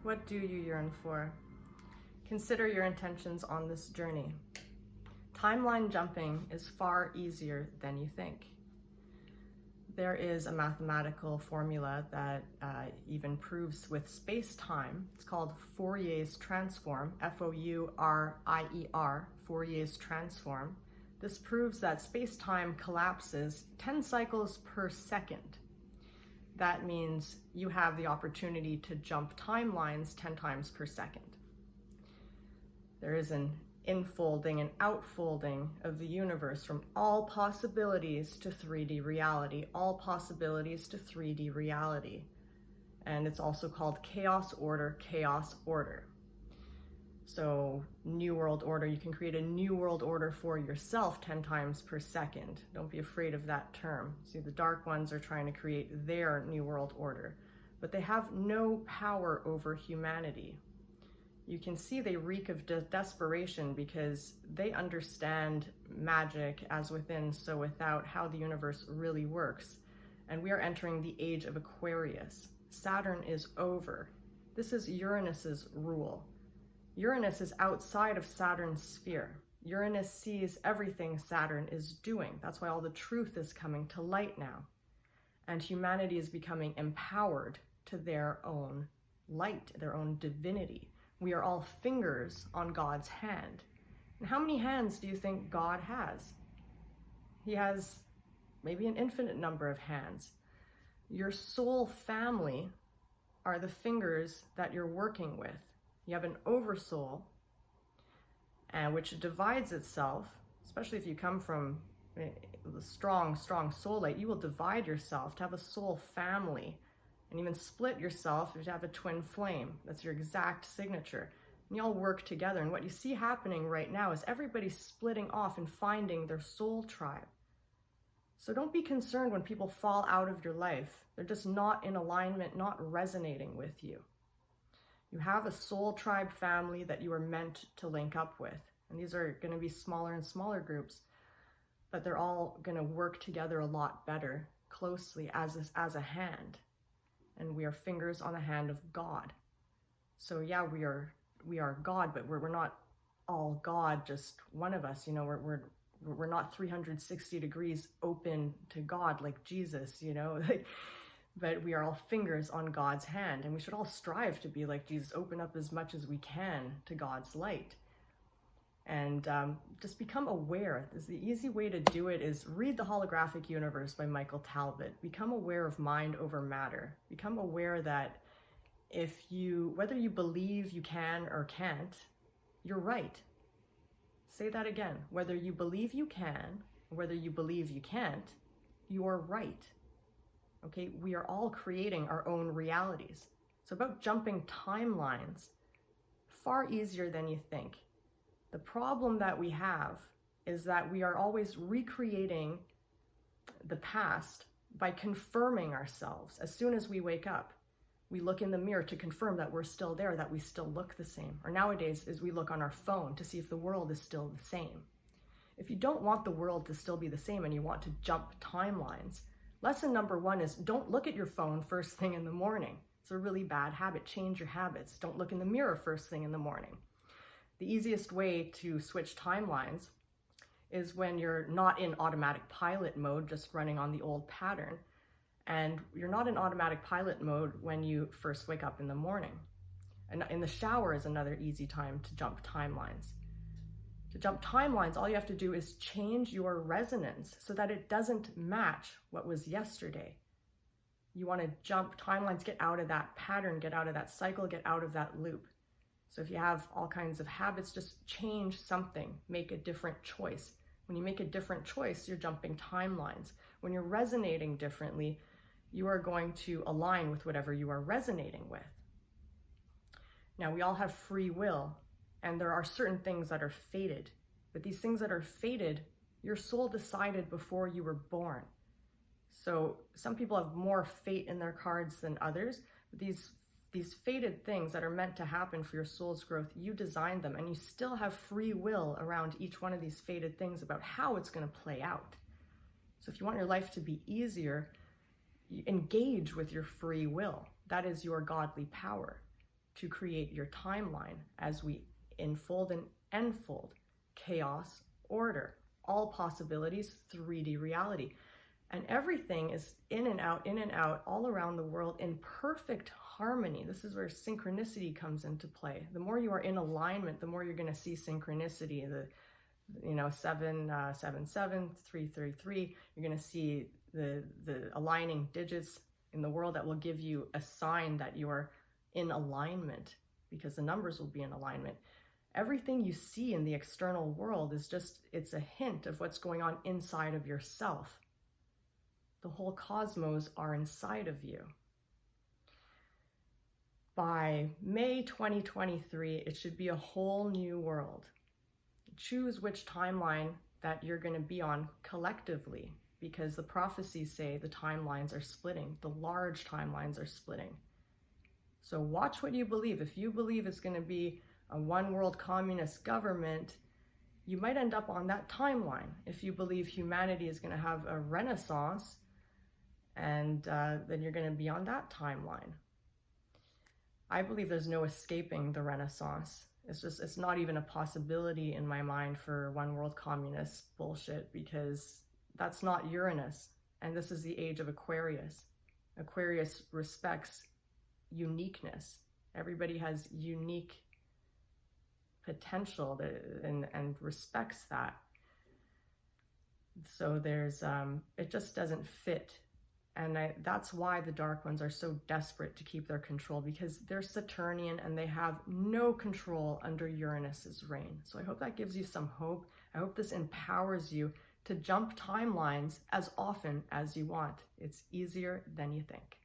What do you yearn for? Consider your intentions on this journey. Timeline jumping is far easier than you think. There is a mathematical formula that even proves with space-time. It's called Fourier's transform, F-O-U-R-I-E-R, Fourier's transform. This proves that space-time collapses 10 cycles per second. That means you have the opportunity to jump timelines 10 times per second. There is an infolding and outfolding of the universe from all possibilities to 3D reality, all possibilities to 3D reality. And it's also called chaos order, chaos order. So New World Order, you can create a new world order for yourself 10 times per second. Don't be afraid of that term. See, the dark ones are trying to create their new world order, but they have no power over humanity. You can see they reek of desperation because they understand magic as within, so without, how the universe really works. And we are entering the age of Aquarius. Saturn is over. This is Uranus's rule. Uranus is outside of Saturn's sphere. Uranus sees everything Saturn is doing. That's why all the truth is coming to light now. And humanity is becoming empowered to their own light, their own divinity. We are all fingers on God's hand. And how many hands do you think God has? He has maybe an infinite number of hands. Your soul family are the fingers that you're working with. You have an oversoul, which divides itself, especially if you come from the strong soul light, you will divide yourself to have a soul family. And even split yourself if you have a twin flame. That's your exact signature. And you all work together. And what you see happening right now is everybody splitting off and finding their soul tribe. So don't be concerned when people fall out of your life. They're just not in alignment, not resonating with you. You have a soul tribe family that you are meant to link up with. And these are going to be smaller and smaller groups, but they're all going to work together a lot better, closely as a hand. And we are fingers on the hand of God. So yeah, we are God, but we're not all God, just one of us. You know, we're not 360 degrees open to God like Jesus, you know, but we are all fingers on God's hand, and we should all strive to be like Jesus, open up as much as we can to God's light. And just become aware. The easy way to do it is read The Holographic Universe by Michael Talbot. Become aware of mind over matter. Become aware that whether you believe you can or can't, you're right. Say that again. Whether you believe you can, or whether you believe you can't, you're right. Okay, we are all creating our own realities. So about jumping timelines, far easier than you think. The problem that we have is that we are always recreating the past by confirming ourselves. As soon as we wake up, we look in the mirror to confirm that we're still there, that we still look the same. Or nowadays is we look on our phone to see if the world is still the same. If you don't want the world to still be the same and you want to jump timelines, lesson number 1 is don't look at your phone first thing in the morning. It's a really bad habit. Change your habits. Don't look in the mirror first thing in the morning. The easiest way to switch timelines is when you're not in automatic pilot mode, just running on the old pattern. And you're not in automatic pilot mode when you first wake up in the morning. And in the shower is another easy time to jump timelines. To jump timelines, all you have to do is change your resonance so that it doesn't match what was yesterday. You want to jump timelines, get out of that pattern, get out of that cycle, get out of that loop. So if you have all kinds of habits, just change something, make a different choice. When you make a different choice, you're jumping timelines. When you're resonating differently, you are going to align with whatever you are resonating with. Now, we all have free will, and there are certain things that are fated. But these things that are fated, your soul decided before you were born. So some people have more fate in their cards than others. But these fated things that are meant to happen for your soul's growth, you designed them, and you still have free will around each one of these fated things about how it's going to play out. So if you want your life to be easier, you engage with your free will. That is your godly power. to create your timeline as we enfold and enfold chaos, order, all possibilities, 3D reality. And everything is in and out, all around the world in perfect harmony. This is where synchronicity comes into play. The more you are in alignment, the more you're going to see synchronicity. The 777, 333, you're going to see the aligning digits in the world that will give you a sign that you're in alignment, because the numbers will be in alignment. Everything you see in the external world is it's a hint of what's going on inside of yourself. The whole cosmos are inside of you. By May 2023, it should be a whole new world. Choose which timeline that you're going to be on collectively, because the prophecies say the timelines are splitting. The large timelines are splitting. So watch what you believe. If you believe it's going to be a one world communist government, you might end up on that timeline. If you believe humanity is going to have a renaissance, and then you're going to be on that timeline. I believe there's no escaping the Renaissance. It's not even a possibility in my mind for one world communist bullshit, because that's not Uranus. And this is the age of Aquarius. Aquarius respects uniqueness. Everybody has unique potential and respects that. So there's, it just doesn't fit. And that's why the Dark Ones are so desperate to keep their control, because they're Saturnian and they have no control under Uranus's reign. So I hope that gives you some hope. I hope this empowers you to jump timelines as often as you want. It's easier than you think.